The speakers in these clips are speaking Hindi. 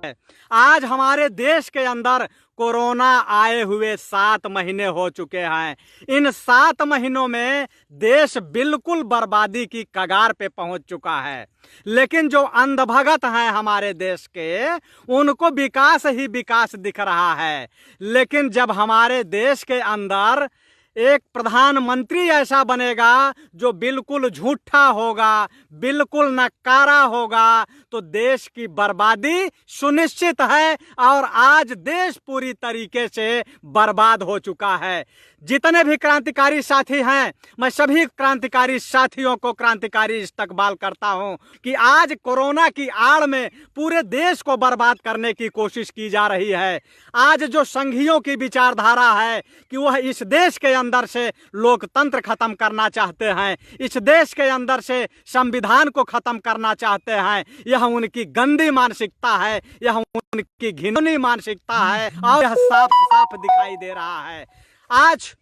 आज हमारे देश के अंदर कोरोना आए हुए 7 महीने हो चुके हैं। इन 7 महीनों में देश बिल्कुल बर्बादी की कगार पे पहुंच चुका है। लेकिन जो अंधभगत हैं हमारे देश के, उनको विकास ही विकास दिख रहा है। लेकिन जब हमारे देश के अंदर एक प्रधानमंत्री ऐसा बनेगा जो बिल्कुल झूठा होगा, बिल्कुल नकारा होगा, तो देश की बर्बादी सुनिश्चित है। और आज देश पूरी तरीके से बर्बाद हो चुका है। जितने भी क्रांतिकारी साथी हैं, मैं सभी क्रांतिकारी साथियों को क्रांतिकारी इस्तकबाल करता हूं कि आज कोरोना की आड़ में पूरे देश को बर्बाद करने की कोशिश की जा रही है। आज जो संघियों की विचारधारा है कि वह इस देश के अंदर से लोकतंत्र खत्म करना चाहते हैं, इस देश के अंदर से संविधान को खत्म करना चाहते हैं, यह उनकी गंदी मानसिकता है, यह उनकी घिनौनी मानसिकता है और यह साफ साफ दिखाई दे रहा है। आज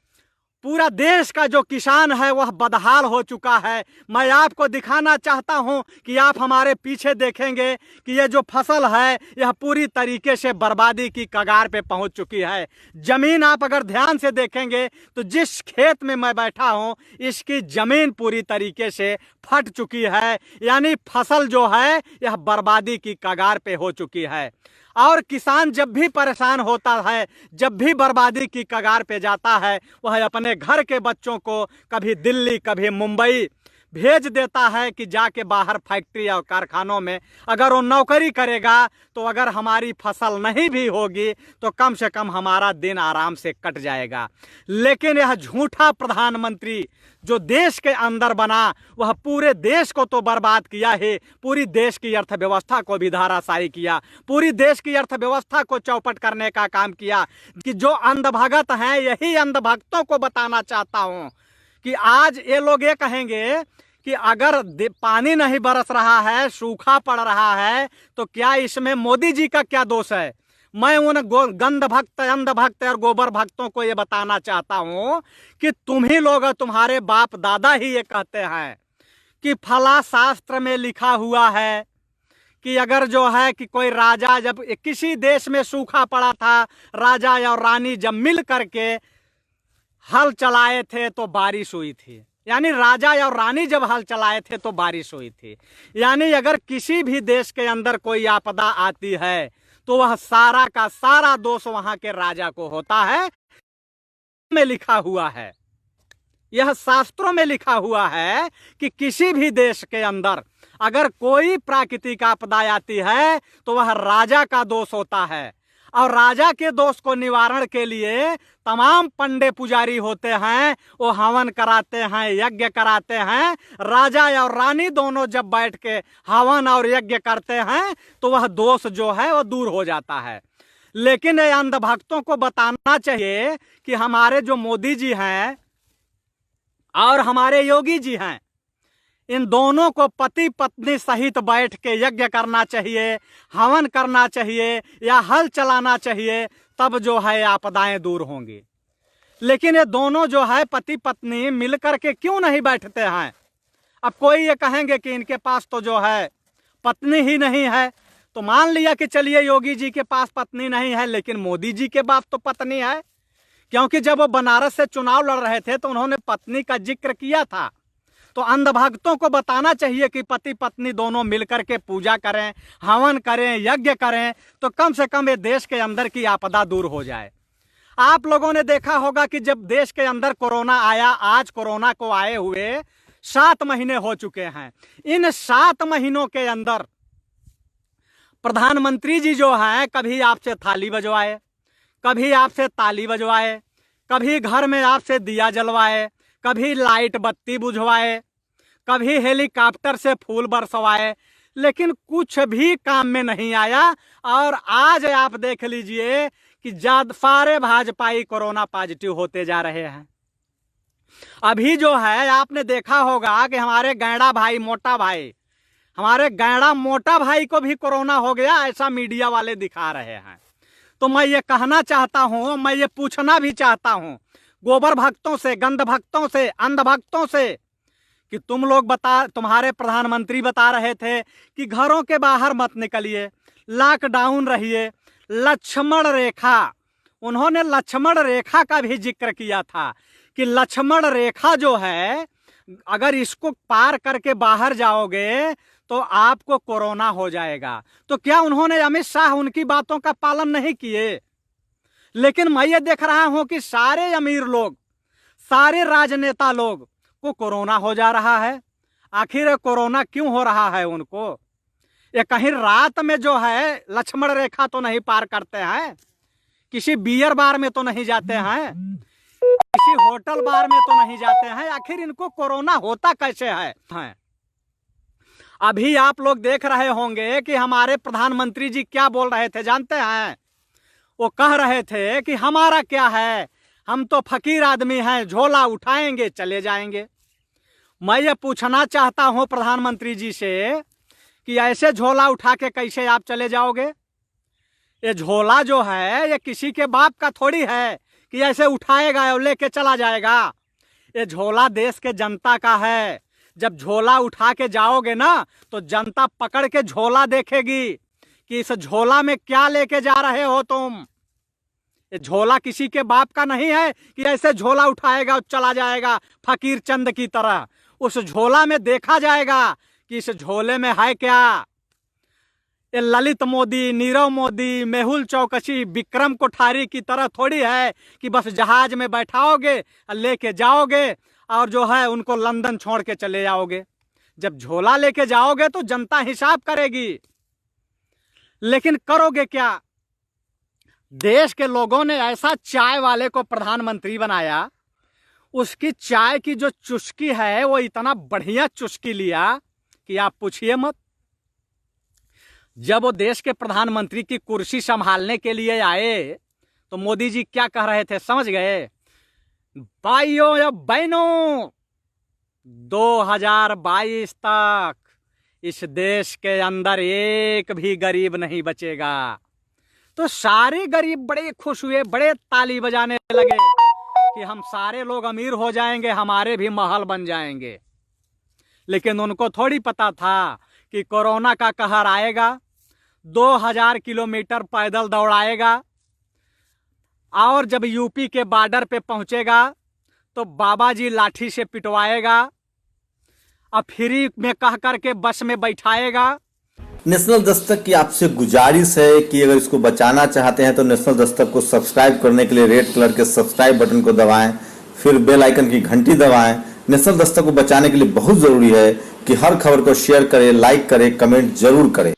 पूरा देश का जो किसान है वह बदहाल हो चुका है। मैं आपको दिखाना चाहता हूं कि आप हमारे पीछे देखेंगे कि यह जो फसल है यह पूरी तरीके से बर्बादी की कगार पे पहुंच चुकी है। जमीन आप अगर ध्यान से देखेंगे तो जिस खेत में मैं बैठा हूं इसकी जमीन पूरी तरीके से फट चुकी है, यानी फसल जो है यह बर्बादी की कगार पे हो चुकी है। और किसान जब भी परेशान होता है, जब भी बर्बादी की कगार पे जाता है, वह अपने घर के बच्चों को कभी दिल्ली कभी मुंबई भेज देता है कि जाके बाहर फैक्ट्री और कारखानों में अगर वो नौकरी करेगा तो अगर हमारी फसल नहीं भी होगी तो कम से कम हमारा दिन आराम से कट जाएगा। लेकिन यह झूठा प्रधानमंत्री जो देश के अंदर बना वह पूरे देश को तो बर्बाद किया ही, पूरी देश की अर्थव्यवस्था को भी धाराशायी किया, पूरी देश की अर्थव्यवस्था को चौपट करने का काम किया। कि जो अंधभगत हैं, यही अंधभक्तों को बताना चाहता हूं कि आज ये लोग ये कहेंगे कि अगर पानी नहीं बरस रहा है, सूखा पड़ रहा है, तो क्या इसमें मोदी जी का क्या दोष है। मैं उन गंध भक्त, अंधभक्त और गोबर भक्तों को ये बताना चाहता हूं कि तुम ही लोग, तुम्हारे बाप दादा ही ये कहते हैं कि फला शास्त्र में लिखा हुआ है कि अगर जो है कि कोई राजा, जब किसी देश में सूखा पड़ा था, राजा और रानी जब मिल करके हल चलाए थे तो बारिश हुई थी। यानी राजा और रानी जब हल चलाए थे तो बारिश हुई थी। यानी अगर किसी भी देश के अंदर कोई आपदा आती है तो वह सारा का सारा दोष वहां के राजा को होता है। में लिखा हुआ है, यह शास्त्रों में लिखा हुआ है कि किसी भी देश के अंदर अगर कोई प्राकृतिक आपदा आती है तो वह राजा का दोष होता है। और राजा के दोष को निवारण के लिए तमाम पंडे पुजारी होते हैं, वो हवन कराते हैं, यज्ञ कराते हैं। राजा और रानी दोनों जब बैठ के हवन और यज्ञ करते हैं तो वह दोष जो है वो दूर हो जाता है। लेकिन ये अंधभक्तों को बताना चाहिए कि हमारे जो मोदी जी हैं और हमारे योगी जी हैं, इन दोनों को पति पत्नी सहित बैठ के यज्ञ करना चाहिए, हवन करना चाहिए या हल चलाना चाहिए, तब जो है आपदाएं दूर होंगी। लेकिन ये दोनों जो है पति पत्नी मिलकर के क्यों नहीं बैठते हैं। अब कोई ये कहेंगे कि इनके पास तो जो है पत्नी ही नहीं है, तो मान लिया कि चलिए योगी जी के पास पत्नी नहीं है, लेकिन मोदी जी के पास तो पत्नी है, क्योंकि जब वो बनारस से चुनाव लड़ रहे थे तो उन्होंने पत्नी का जिक्र किया था। तो अंधभक्तों को बताना चाहिए कि पति पत्नी दोनों मिलकर के पूजा करें, हवन करें, यज्ञ करें, तो कम से कम ये देश के अंदर की आपदा दूर हो जाए। आप लोगों ने देखा होगा कि जब देश के अंदर कोरोना आया, आज कोरोना को आए हुए 7 महीने हो चुके हैं। इन 7 महीनों के अंदर प्रधानमंत्री जी जो हैं कभी आपसे थाली बजवाए, कभी आपसे ताली बजवाए, कभी घर में आपसे दिया जलवाए, कभी लाइट बत्ती बुझवाए, कभी हेलीकॉप्टर से फूल बरसवाए, लेकिन कुछ भी काम में नहीं आया। और आज आप देख लीजिए कि सारे भाजपाई कोरोना पॉजिटिव होते जा रहे हैं। अभी जो है आपने देखा होगा कि हमारे गैंडा भाई, मोटा भाई, हमारे गैंडा मोटा भाई को भी कोरोना हो गया, ऐसा मीडिया वाले दिखा रहे हैं। तो मैं ये कहना चाहता हूं, मैं ये पूछना भी चाहता हूं गोबर भक्तों से, गंध भक्तों से, अंधभक्तों से कि तुम लोग तुम्हारे प्रधानमंत्री बता रहे थे कि घरों के बाहर मत निकलिए, लॉकडाउन रहिए, लक्ष्मण रेखा, उन्होंने लक्ष्मण रेखा का भी जिक्र किया था कि लक्ष्मण रेखा जो है, अगर इसको पार करके बाहर जाओगे तो आपको कोरोना हो जाएगा। तो क्या उन्होंने, अमित शाह, उनकी बातों का पालन नहीं किए? लेकिन मैं ये देख रहा हूं कि सारे अमीर लोग, सारे राजनेता लोग को कोरोना हो जा रहा है। आखिर कोरोना क्यों हो रहा है उनको? ये कहीं रात में जो है लक्ष्मण रेखा तो नहीं पार करते हैं, किसी बियर बार में तो नहीं जाते हैं, किसी होटल बार में तो नहीं जाते हैं। आखिर इनको कोरोना होता कैसे है? अभी आप लोग देख रहे होंगे कि हमारे प्रधानमंत्री जी क्या बोल रहे थे, जानते हैं? वो कह रहे थे कि हमारा क्या है, हम तो फकीर आदमी हैं, झोला उठाएंगे चले जाएंगे। मैं ये पूछना चाहता हूं प्रधानमंत्री जी से कि ऐसे झोला उठा के कैसे आप चले जाओगे? ये झोला जो है ये किसी के बाप का थोड़ी है कि ऐसे उठाएगा और लेके चला जाएगा। ये झोला देश के जनता का है। जब झोला उठा के जाओगे ना तो जनता पकड़ के झोला देखेगी कि इस झोला में क्या लेके जा रहे हो तुम। ये झोला किसी के बाप का नहीं है कि ऐसे झोला उठाएगा और चला जाएगा फकीर चंद की तरह। उस झोला में देखा जाएगा कि इस झोले में है क्या। ये ललित मोदी, नीरव मोदी, मेहुल चौकसी, विक्रम कोठारी की तरह थोड़ी है कि बस जहाज में बैठाओगे और लेके जाओगे और जो है उनको लंदन छोड़ के चले जाओगे। जब झोला लेके जाओगे तो जनता हिसाब करेगी। लेकिन करोगे क्या? देश के लोगों ने ऐसा चाय वाले को प्रधानमंत्री बनाया, उसकी चाय की जो चुस्की है वो इतना बढ़िया चुस्की लिया कि आप पूछिए मत। जब वो देश के प्रधानमंत्री की कुर्सी संभालने के लिए आए तो मोदी जी क्या कह रहे थे, समझ गए? भाइयों या बहनों, 2022 तक इस देश के अंदर एक भी गरीब नहीं बचेगा। तो सारे गरीब बड़े खुश हुए, बड़े ताली बजाने लगे कि हम सारे लोग अमीर हो जाएंगे, हमारे भी महल बन जाएंगे। लेकिन उनको थोड़ी पता था कि कोरोना का कहर आएगा, 2000 किलोमीटर पैदल दौड़ाएगा और जब यूपी के बॉर्डर पे पहुंचेगा तो बाबा जी लाठी से पिटवाएगा और फ्री में कह करके बस में बैठाएगा। नेशनल दस्तक की आपसे गुजारिश है कि अगर इसको बचाना चाहते हैं तो नेशनल दस्तक को सब्सक्राइब करने के लिए रेड कलर के सब्सक्राइब बटन को दबाएं, फिर बेल आइकन की घंटी दबाएं। नेशनल दस्तक को बचाने के लिए बहुत जरूरी है कि हर खबर को शेयर करें, लाइक करें, कमेंट जरूर करें।